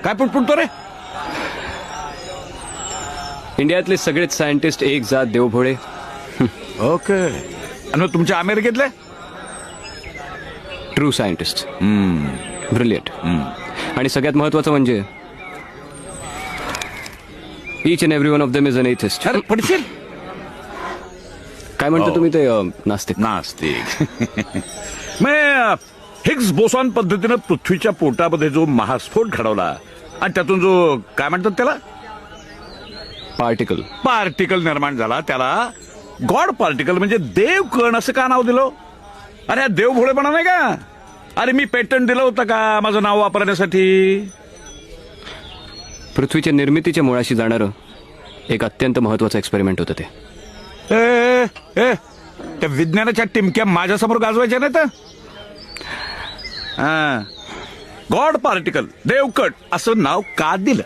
काय पुटपुटतो रे? इंडियातले सगळेच सायंटिस्ट एक जात देवभोळे. ओके. आणि मग तुमच्या अमेरिकेतले? True scientist. ब्रिलियंट. आणि सगळ्यात महत्वाचं म्हणजे each and every one of them is an atheist. अरे पडशील. काय म्हणतो तुम्ही ते नास्तिक? नास्तिक. मग हिग्स बोसॉन पद्धतीनं पृथ्वीच्या पोटामध्ये जो महास्फोट घडवला आणि त्यातून जो काय म्हणतात त्याला पार्टिकल निर्माण झाला, त्याला गॉड पार्टिकल म्हणजे देव कण असं का नाव दिलं? अरे देव भोळेपणा नाही का? अरे मी पेटंट दिलं होतं का माझं नाव वापरण्यासाठी? पृथ्वीच्या निर्मितीच्या मुळाशी जाणारं एक अत्यंत महत्वाचं एक्सपेरिमेंट होतं ते. त्या विज्ञानाच्या टिमक्या माझ्यासमोर गाजवायच्या नाही तर. गॉड पार्टिकल, देवकट असं नाव का दिलं?